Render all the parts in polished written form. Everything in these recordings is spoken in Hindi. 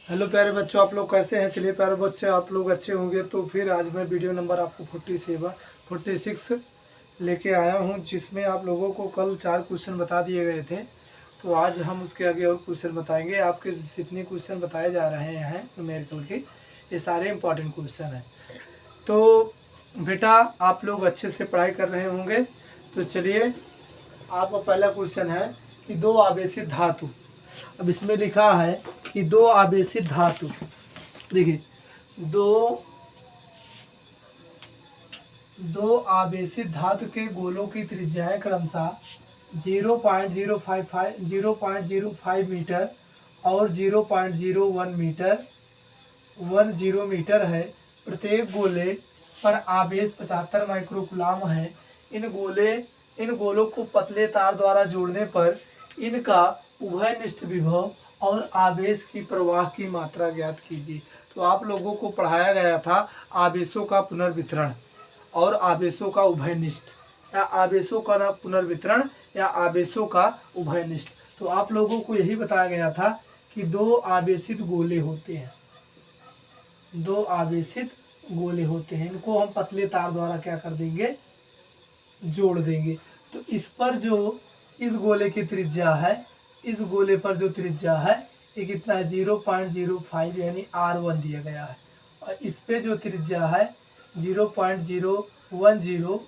हेलो प्यारे बच्चों, आप लोग कैसे हैं। चलिए प्यारे बच्चे, आप लोग अच्छे होंगे तो फिर आज मैं वीडियो नंबर आपको 46 लेके आया हूं, जिसमें आप लोगों को कल 4 क्वेश्चन बता दिए गए थे। तो आज हम उसके आगे और क्वेश्चन बताएंगे। आपके जितने क्वेश्चन बताए जा रहे हैं न्यूमेरिकल के, ये सारे इंपॉर्टेंट क्वेश्चन हैं। तो बेटा आप लोग अच्छे से पढ़ाई कर रहे होंगे। तो चलिए, आपका पहला क्वेश्चन है कि दो आवेशित धातु। अब इसमें लिखा है कि दो आवेशित धातु, देखिए दो आवेशित धातु के गोलों की त्रिज्याएं क्रमशः 0.055 0.05 मीटर और 0.01 मीटर 10 मीटर है। प्रत्येक गोले पर आवेश 75 माइक्रोकूलाम है। इन गोलों को पतले तार द्वारा जोड़ने पर इनका उभयनिष्ठ विभव और आवेश की प्रवाह की मात्रा ज्ञात कीजिए। तो आप लोगों को पढ़ाया गया था आवेशों का पुनर्वितरण और आवेशों का उभयनिष्ठ, या आवेशों का ना पुनर्वितरण या आवेशों का उभयनिष्ठ। तो आप लोगों को यही बताया गया था कि दो आवेशित गोले होते हैं, दो आवेशित गोले होते हैं, इनको हम पतले तार द्वारा क्या कर देंगे, जोड़ देंगे। तो इस पर जो इस गोले की त्रिज्या है, इस गोले पर जो त्रिज्या है ये कितना है, 0.05 यानी R1 दिया गया है। और इस पे जो त्रिज्या है 0.010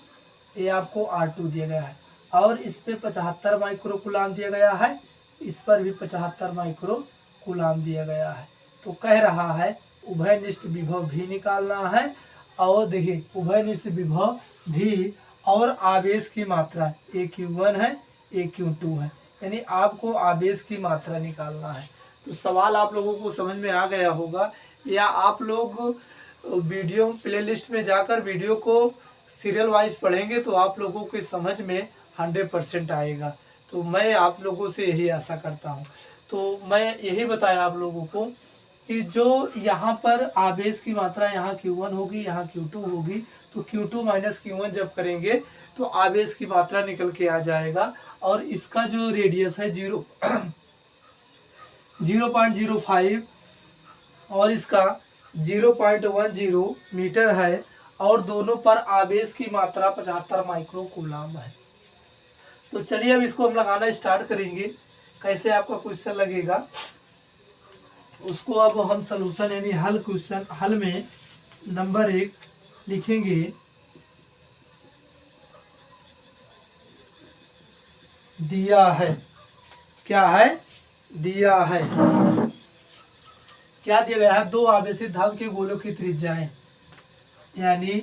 ये आपको R2 दिया गया है। और इस पे 75 माइक्रोकूलाम दिया गया है, इस पर भी 75 माइक्रोकूलाम दिया गया है। तो कह रहा है उभयनिष्ठ विभव भी निकालना है, और देखिए उभयनिष्ठ विभव भी और आवेश की मात्रा AQ1 है, AQ2 है, यानी आपको आवेश की मात्रा निकालना है। तो सवाल आप लोगों को समझ में आ गया होगा, या आप लोग वीडियो प्लेलिस्ट में जाकर वीडियो को सीरियल वाइज पढ़ेंगे तो आप लोगों के समझ में 100% आएगा। तो मैं आप लोगों से यही आशा करता हूँ। तो मैं यही बताया आप लोगों को कि जो यहाँ पर आवेश की मात्रा यहाँ Q1 होगी, यहाँ Q2 होगी, तो Q2 माइनस Q1 जब करेंगे तो आवेश की मात्रा निकल के आ जाएगा। और इसका जो रेडियस है 0.05 और इसका 0.10 मीटर है, और दोनों पर आवेश की मात्रा 75 माइक्रोकूलाम है। तो चलिए अब इसको हम लगाना स्टार्ट करेंगे। कैसे आपका क्वेश्चन लगेगा उसको अब हम सलूशन यानी हल, क्वेश्चन हल में नंबर 1 लिखेंगे। दिया है, क्या है, दिया है, क्या दिया गया है, दो आवेशित धातु के गोलों की त्रिज्याएं, यानी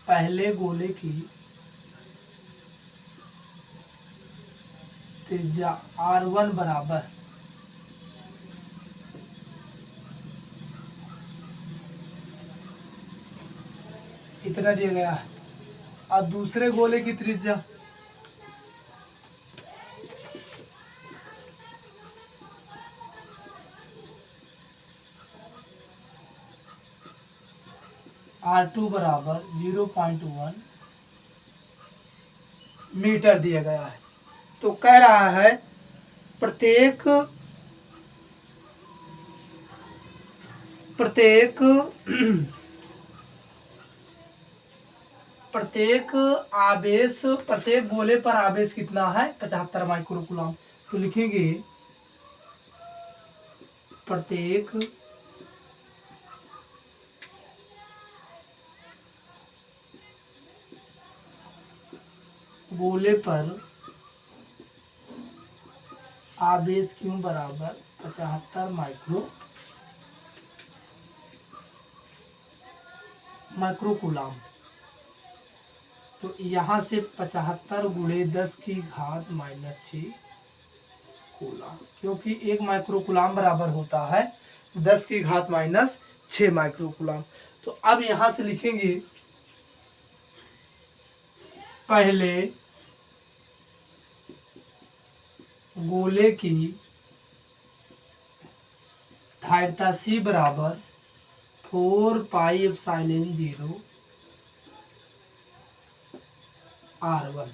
पहले गोले की त्रिज्या R1 बराबर इतना दिया गया है, और दूसरे गोले की त्रिज्या R2 बराबर 0.1 मीटर दिया गया है। तो कह रहा है प्रत्येक आवेश, प्रत्येक गोले पर आवेश कितना है, 75 माइक्रोकूलाम। तो लिखेंगे प्रत्येक गोले पर आवेश क्यों बराबर 75 माइक्रोकूलाम। तो यहाँ से 75 गुणे 10 की घात -6 कूलाम, क्योंकि 1 माइक्रोकूलाम बराबर होता है 10 की घात -6 माइक्रोकूलाम। तो अब यहाँ से लिखेंगे पहले गोले की धारिता C बराबर 4πε0 R1,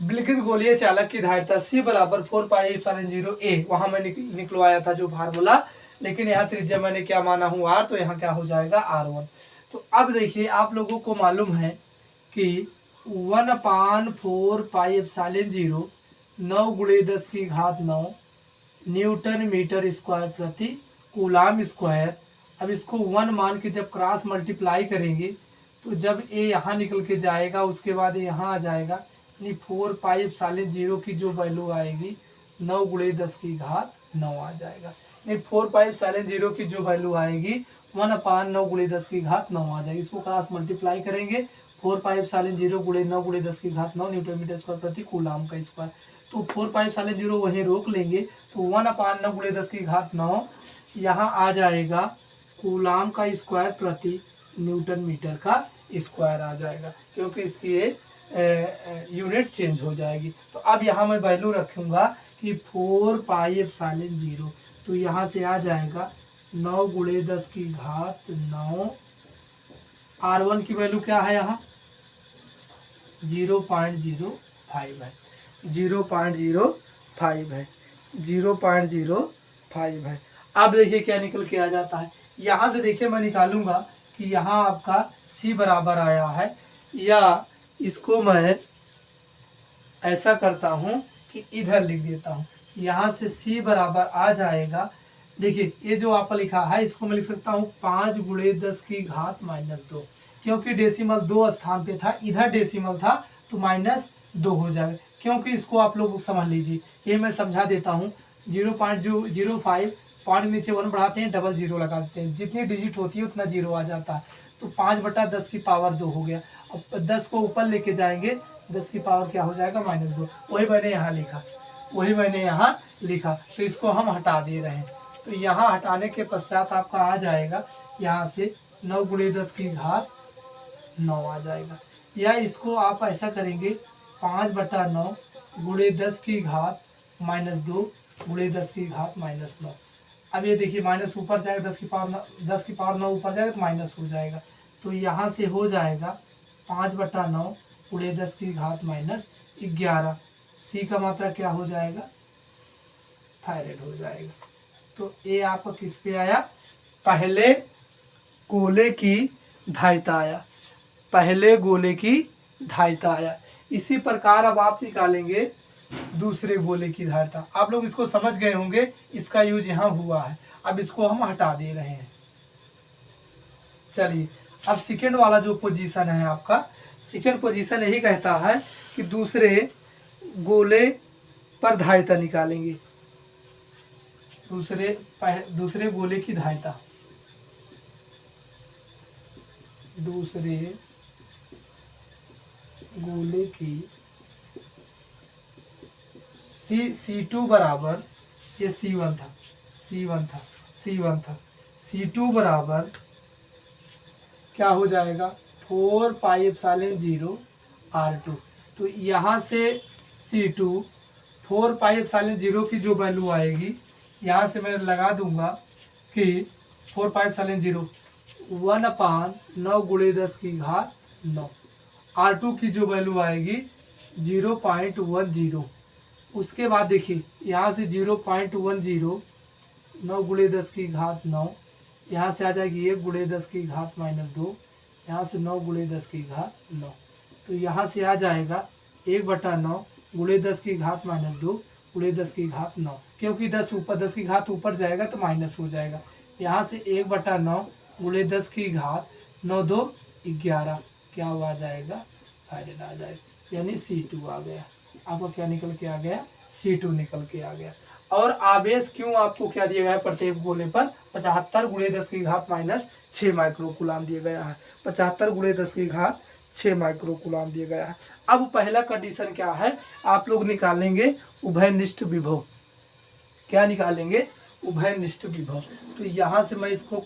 विलिखित गोलीय चालक की धारिता C बराबर 4πε0a, वहां मैं निकलवाया था जो फार्मूला, लेकिन यहाँ त्रिज्या मैंने क्या माना हूँ R, तो यहाँ क्या हो जाएगा R1। तो अब देखिए आप लोगों को मालूम है कि 1/4πε0 9 × 10⁻9 न्यूटन मीटर स्क्वायर प्रति कूलाम स्क्वायर। अब इसको 1 मान के जब क्रॉस मल्टीप्लाई करेंगे तो जब ए यहाँ निकल के जाएगा उसके बाद यहाँ आ जाएगा, यानी 4πε0 की जो वैल्यू आएगी 9 × 10⁻9 आ जाएगा। यानी 4πε0 की जो वैल्यू आएगी 1/9 × 10⁻9 आ जाएगी। इसको क्रॉस मल्टीप्लाई करेंगे 4πε0 × 9 × 10⁻9 न्यूटन मीटर स्क्वायर प्रति कूलाम का स्क्वायर। तो 4πε0 वहीं रोक लेंगे तो 1/9 × 10⁻9 यहाँ आ जाएगा कूलाम का स्क्वायर प्रति न्यूटन मीटर का स्क्वायर आ जाएगा, क्योंकि इसकी ये यूनिट चेंज हो जाएगी। तो अब यहाँ मैं वैल्यू रखूँगा कि 4πε0, तो यहाँ से आ जाएगा 9 × 10⁻9। R1 की वैल्यू क्या है यहाँ 0.05 है, 0.05 है, 0.05 है। अब देखिए क्या निकल के आ जाता है। यहाँ से देखिए मैं निकालूंगा कि यहाँ आपका C बराबर आया है, या इसको मैं ऐसा करता हूँ कि इधर लिख देता हूँ। यहाँ से C बराबर आ जाएगा, देखिए ये जो आप लिखा है इसको मैं लिख सकता हूँ 5 × 10⁻2, क्योंकि डेसिमल 2 स्थान पे था, इधर डेसिमल था तो -2 हो जाएगा। क्योंकि इसको आप लोग समझ लीजिए, ये मैं समझा देता हूँ। 0.05 पॉइंट नीचे 1 बढ़ाते हैं, डबल 0 लगा देते हैं, जितनी डिजिट होती है उतना 0 आ जाता है। तो 5/10⁻2 हो गया। अब 10 को ऊपर लेके जाएंगे, 10 की पावर क्या हो जाएगा -2। वही मैंने यहाँ लिखा, तो इसको हम हटा दे रहे हैं। तो यहाँ हटाने के पश्चात आपका आ जाएगा यहाँ से 9 × 10⁻9 आ जाएगा। या इसको आप ऐसा करेंगे 5/9 × 10⁻2 × 10⁻9। अब ये देखिए माइनस ऊपर जाएगा, 10 की पावर 9 ऊपर जाएगा तो माइनस हो जाएगा। तो यहाँ से हो जाएगा 5/9 × 10⁻11। C का मात्रा क्या हो जाएगा थायराइड हो जाएगा। तो ये आपका किस पे आया, पहले गोले की धारिता आया, पहले गोले की धारिता आया। इसी प्रकार अब आप निकालेंगे दूसरे गोले की धारिता। आप लोग इसको समझ गए होंगे, इसका यूज यहाँ हुआ है। अब इसको हम हटा दे रहे हैं। चलिए अब सेकेंड वाला जो पोजीशन है आपका, सेकेंड पोजीशन यही कहता है कि दूसरे गोले पर धारिता निकालेंगे, दूसरे गोले की धारिता, दूसरे गोले की C2 बराबर, ये C1 था, C2 बराबर क्या हो जाएगा 4πε0 R2। तो यहाँ से C2 4πε0 की जो वैल्यू आएगी, यहाँ से मैं लगा दूंगा कि 4πε0 1/9 × 10⁻9। R2 की जो वैल्यू आएगी 0.10। उसके बाद देखिए यहाँ से 0.10 9 × 10⁻9, यहाँ से आ जाएगी 1 × 10⁻2, यहाँ से 9 × 10⁻9। तो यहाँ से आ जाएगा 1/9 × 10⁻2 × 10⁻9, क्योंकि 10 ऊपर 10 की घात ऊपर जाएगा तो माइनस हो जाएगा। यहाँ से 1/9 × 10⁻9 2 11, क्या आ जाएगा थायराइड आ जाएगा, यानी C2 आ गया। आपको क्या निकल के आ गया C2 निकल के आ गया। और आवेश क्यों आपको क्या दिया गया है, प्रत्येक गोले पर 75 × 10⁻6 माइक्रोकूलाम दिया गया है, 75 × 10⁻6 माइक्रोकूलाम दिया गया है। अब पहला कंडीशन क्या है, आप लोग निकालेंगे उभयनिष्ठ विभव। क्या निकालेंगे, उभयनिष्ठ विभव। तो यहाँ से मैं इसको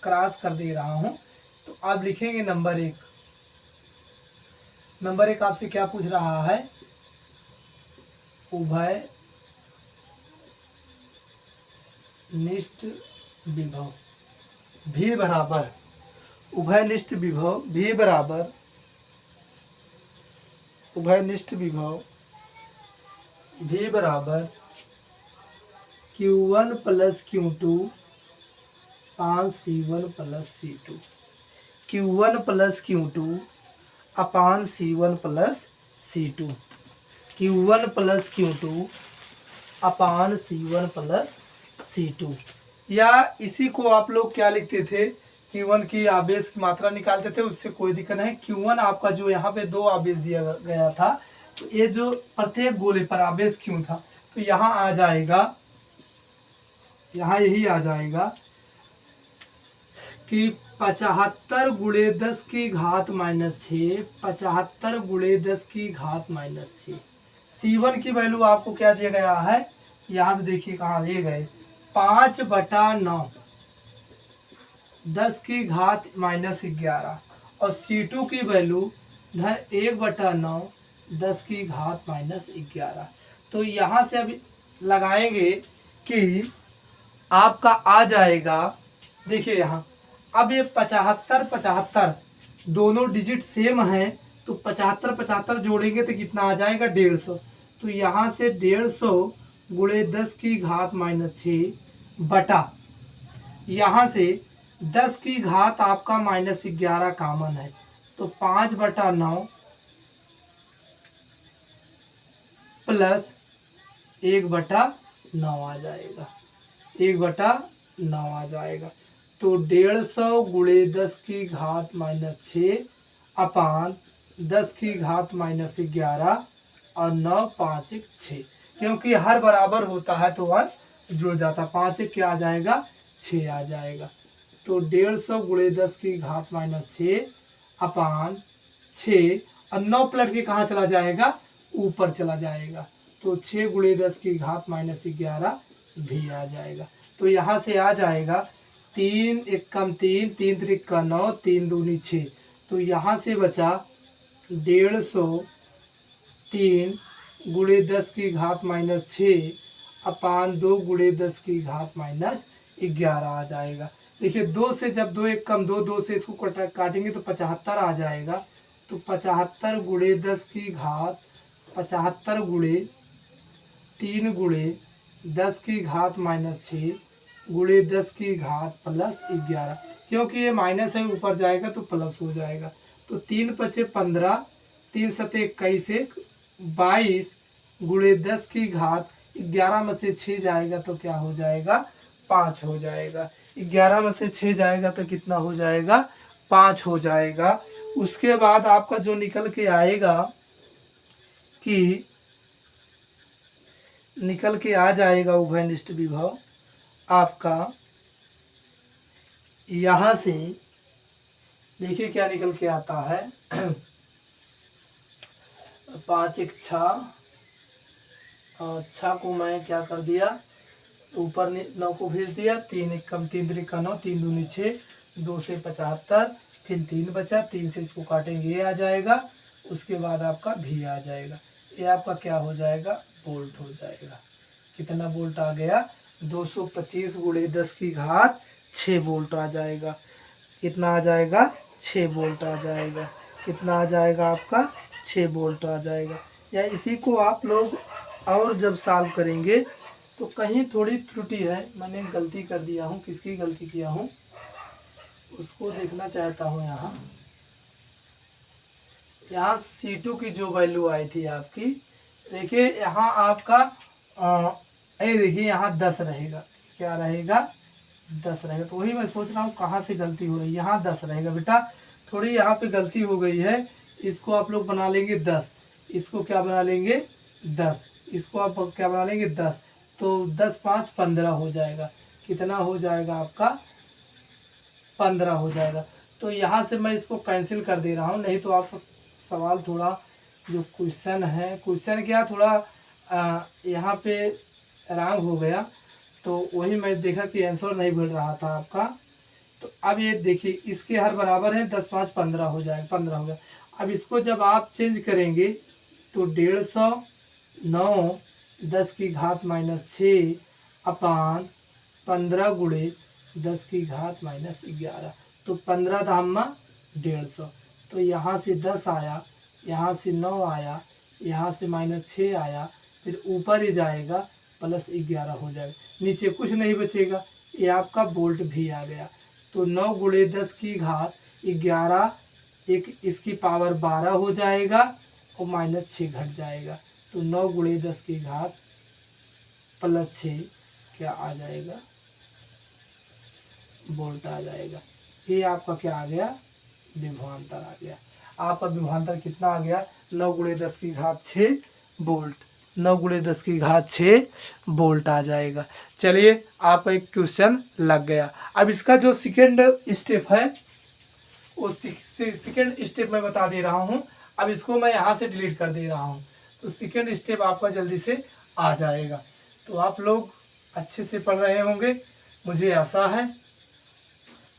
क्रॉस कर दे रहा हूँ। तो आप लिखेंगे नंबर 1। नंबर 1 आपसे क्या पूछ रहा है, उभयनिष्ठ विभव V बराबर, उभयनिष्ठ विभव V बराबर, उभयनिष्ठ विभव V बराबर Q1 प्लस Q2 अपान C1 plus C2। Q1 plus Q2 अपान C1 plus C2। Q1 plus Q2 अपान C1 प्लस C2। या इसी को आप लोग क्या लिखते थे, Q1 की आवेश की मात्रा निकालते थे, उससे कोई दिक्कत नहीं। Q1 आपका जो यहाँ पे दो आवेश दिया गया था, तो ये जो प्रत्येक गोले पर आवेश क्यों था, तो यहाँ आ जाएगा, यहाँ यही आ जाएगा कि 75 गुणे 10 की घात -6, 75 गुणे 10 की घात -6। C1 की वैल्यू आपको क्या दिया गया है, यहाँ से देखिए कहाँ दिए गए, 5/9 10 की घात -11, और C2 की वैल्यू 1/9 10 की घात -11। तो यहाँ से अभी लगाएंगे कि आपका आ जाएगा, देखिए यहाँ अब ये 75 दोनों डिजिट सेम हैं, तो 75 जोड़ेंगे तो कितना आ जाएगा, 150। तो यहाँ से 150 गुणे 10 की घात -6 बटा, यहाँ से 10 की घात आपका -11 कॉमन है, तो 5/9 प्लस 1/9 आ जाएगा, 1/9 आ जाएगा। तो 150 गुणे 10 की घात -6 अपान 10 की घात -11 और 9 5 1 6, क्योंकि हर बराबर होता है तो अंश जुड़ जाता, 5 1 क्या आ जाएगा, 6 आ जाएगा। तो 150 गुणे 10 की घात -6 अपान 6, और 9 पलट के कहाँ चला जाएगा, ऊपर चला जाएगा, तो 6 गुणे 10 की घात -11 भी आ जाएगा। तो यहाँ से आ जाएगा 3 एकम 3, 3 त्रिका 9, 3 दूनी 6। तो यहाँ से बचा 150 3 गुणे 10 की घात -6 अपान 2 गुणे 10 की घात -11 आ जाएगा। देखिए 2 से जब 2 एकम 2, 2 से इसको काटेंगे तो 75 आ जाएगा। तो 75 गुणे 10 की घात 75 गुणे 3 गुणे 10 की घात -6 गुणे 10 की घात +11, क्योंकि ये माइनस है ऊपर जाएगा तो प्लस हो जाएगा। तो 3 × 5 = 15, 3 × 7 = 21, 22 गुणे 10 की घात 11 में से 6 जाएगा तो क्या हो जाएगा, 5 हो जाएगा। 11 में से 6 जाएगा तो कितना हो जाएगा, 5 हो जाएगा। उसके बाद आपका जो निकल के आएगा कि निकल के आ जाएगा उभयनिष्ठ विभव आपका, यहाँ से देखिए क्या निकल के आता है 5 1 6, और 6 को मैं क्या कर दिया, ऊपर 9 को भेज दिया, 3 एकम 3 त्रिका 9, 3 दूनी 6, 2 से 75, फिर 3 बचा, 3 से इसको काटेंगे ये आ जाएगा। उसके बाद आपका भी आ जाएगा, ये आपका क्या हो जाएगा, वोल्ट हो जाएगा। कितना वोल्ट आ गया, 225 गुणे 10 की घात 6 वोल्ट आ जाएगा। कितना आ जाएगा, 6 वोल्ट आ जाएगा। कितना आ जाएगा आपका, 6 वोल्ट आ जाएगा। या इसी को आप लोग और जब सॉल्व करेंगे तो कहीं थोड़ी त्रुटि है, मैंने गलती कर दिया हूँ, किसकी गलती किया हूँ उसको देखना चाहता हूँ। यहाँ C2 की जो वैल्यू आई थी आपकी, देखिए यहाँ आपका ये देखिए यहाँ 10 रहेगा, क्या रहेगा, 10 रहेगा। तो वही मैं सोच रहा हूँ कहाँ से गलती हो रही है, यहाँ 10 रहेगा बेटा, थोड़ी यहाँ पे गलती हो गई है। इसको आप लोग बना लेंगे 10, इसको क्या बना लेंगे 10, इसको आप क्या बना लेंगे 10, तो 10 5 15 हो जाएगा। कितना हो जाएगा आपका, 15 हो जाएगा। तो यहाँ से मैं इसको कैंसिल कर दे रहा हूँ, नहीं तो आप सवाल थोड़ा जो क्वेश्चन है, क्वेश्चन क्या थोड़ा यहाँ पे रॉन्ग हो गया, तो वही मैं देखा कि आंसर नहीं मिल रहा था आपका। तो अब ये देखिए इसके हर बराबर है, 10 5 15 हो जाएगा, 15 हो गया। अब इसको जब आप चेंज करेंगे तो 150 9 10 की घात -6 अपान 15 गुणे 10 की घात -11, तो 15 धाम 150, तो यहाँ से 10 आया, यहाँ से 9 आया, यहाँ से -6 आया, फिर ऊपर ही जाएगा +11 हो जाएगा, नीचे कुछ नहीं बचेगा। ये आपका वोल्ट भी आ गया। तो 9 × 10 की घात 11, एक इसकी पावर 12 हो जाएगा और -6 घट जाएगा। तो 9 × 10 की घात +6 क्या आ जाएगा, वोल्ट आ जाएगा। ये आपका क्या आ गया, विभवांतर आ गया। आपका विभवांतर कितना आ गया, 9 × 10 की घात 6 वोल्ट। 9 × 10 की घात 6 वोल्ट आ जाएगा। चलिए आपका एक क्वेश्चन लग गया। अब इसका जो सेकेंड स्टेप है वो सेकेंड स्टेप मैं बता दे रहा हूँ। अब इसको मैं यहाँ से डिलीट कर दे रहा हूँ, तो सेकेंड स्टेप आपका जल्दी से आ जाएगा। तो आप लोग अच्छे से पढ़ रहे होंगे, मुझे आशा है।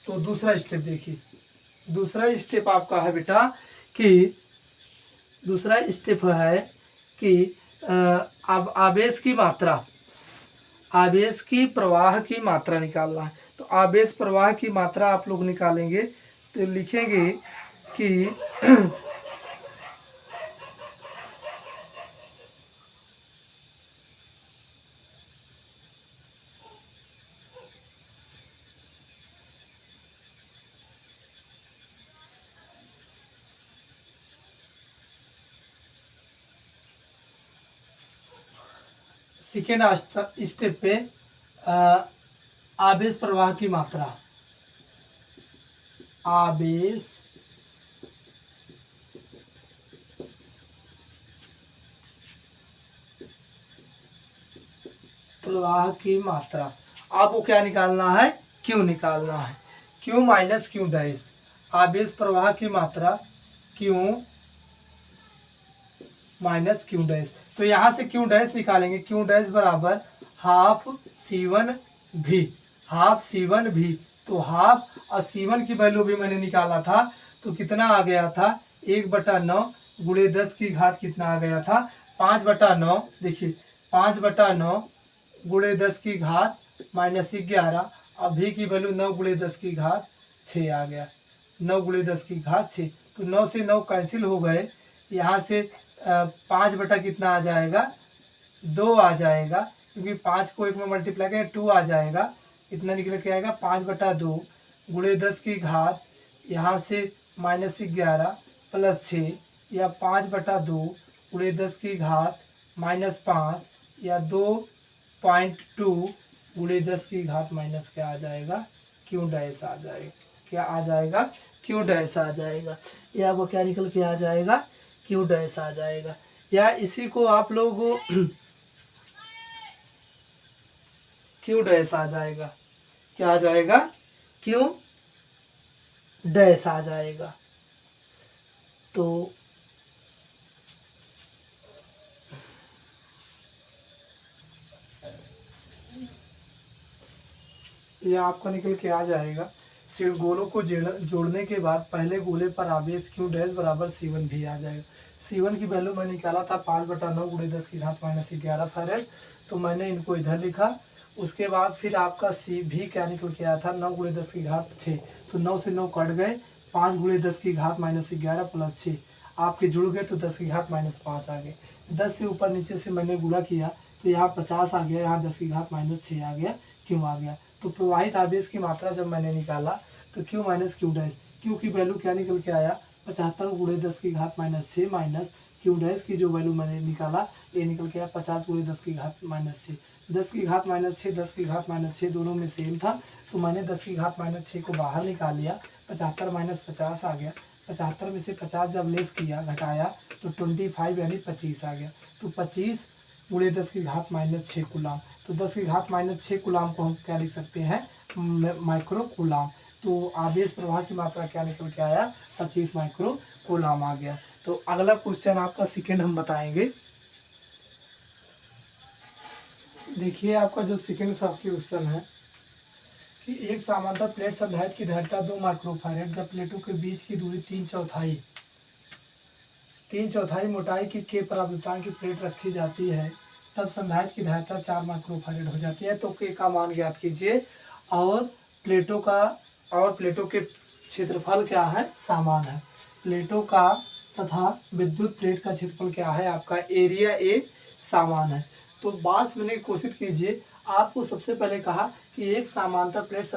तो दूसरा स्टेप देखिए। दूसरा स्टेप आपका है बेटा कि दूसरा स्टेप है कि अब आवेश की मात्रा, आवेश की प्रवाह की मात्रा निकालना है। तो आवेश प्रवाह की मात्रा आप लोग निकालेंगे तो लिखेंगे कि सेकेंड स्टेप पे आवेश प्रवाह की मात्रा, आवेश प्रवाह की मात्रा, आपको क्या निकालना है, क्यू निकालना है। क्यू माइनस क्यू डैश, आवेश प्रवाह की मात्रा क्यू माइनस क्यू डैश। तो यहाँ से क्यू डैश निकालेंगे, क्यू डैश बराबर ½ C1V। तो हाफ और C1 की वैल्यू भी मैंने निकाला था, तो कितना आ गया था, 1/9 × 10 की घात कितना आ गया था, 5/9। देखिए 5/9 × 10 की घात -11, और भी की वैल्यू 9 × 10 की घात 6 आ गया। 9 × 10 की घात 6, तो 9 से 9 कैंसिल हो गए। यहाँ से 5 बटा कितना आ जाएगा, 2 आ जाएगा, क्योंकि 5 को 1 में मल्टीप्लाई करें 2 आ जाएगा। इतना निकल के आएगा 5/2 × 10 की घात, यहाँ से -11 + 6, या 5/2 × 10 की घात -5, या 2.2 × 10 की घात माइनस क्या आ जाएगा, क्यू डैश आ जाएगा। क्या आ जाएगा, क्यू डैश आ जाएगा। या वो क्या निकल के आ जाएगा, क्यू डैश आ जाएगा। या इसी को आप लोग क्यू डैश आ जाएगा। क्या आ जाएगा, क्यू डैश आ जाएगा। तो यह आपका निकल के आ जाएगा। सिर्फ गोलों को जोड़ने के बाद पहले गोले पर आवेश क्यू डैश बराबर C1 भी आ जाएगा। C1 की वैल्यू मैंने निकाला था 5/9 × 10 की घात -11 फैरेड, तो मैंने इनको इधर लिखा। उसके बाद फिर आपका C भी क्या निकल के आया था, 9 × 10 की घात 6, तो 9 से 9 कट गए, 5 × 10 की घात -11 + 6 आपके जुड़ गए, तो 10 की घात -5 आ गए। 10 से ऊपर नीचे से मैंने गुणा किया, तो यहाँ 50 आ गया, यहाँ 10 की घात -6 आ गया, क्यों आ गया। तो प्रवाहित आवेश की मात्रा जब मैंने निकाला तो Q minus Q dash, Q की वैल्यू क्या निकल के आया, 75 × 10 की घात -6 माइनस क्यू डैश की जो वैल्यू मैंने निकाला ये निकल के आया 50 × 10 की घात -6। 10 की घात -6, 10 की घात -6 दोनों में सेम था, तो मैंने 10 की घात -6 को बाहर निकाल लिया, 75 - 50 आ गया। 75 में से 50 जब लेस किया, घटाया, तो 25 यानी 25 आ गया। तो 25 × 10 की घात -6 कूलाम। तो 10 की घात -6 कूलाम को हम क्या लिख सकते हैं, माइक्रो कूलाम। तो आवेश प्रवाह की मात्रा क्या निकल के आया, 25 माइक्रो कूलाम आ गया। तो अगला क्वेश्चन आपका सेकेंड हम बताएंगे। देखिए आपका जो सेकेंड सब क्वेश्चन है कि एक समांतर प्लेट संधारित्र की धारिता 2 माइक्रोफैरेड, जब प्लेटों के बीच की दूरी 3/4 मोटाई की के परावृतांक की प्लेट रखी जाती है, तब संधारित्र की धारिता 4 माइक्रोफैरेड हो जाती है। तो के का मान ज्ञात कीजिए, और प्लेटों के क्षेत्रफल क्या है, समान है। प्लेटों का तथा विद्युत प्लेट का क्षेत्रफल क्या है, आपका एरिया ए समान है। तो बात समझने की कोशिश कीजिए। आपको सबसे पहले कहा कि एक समांतर प्लेट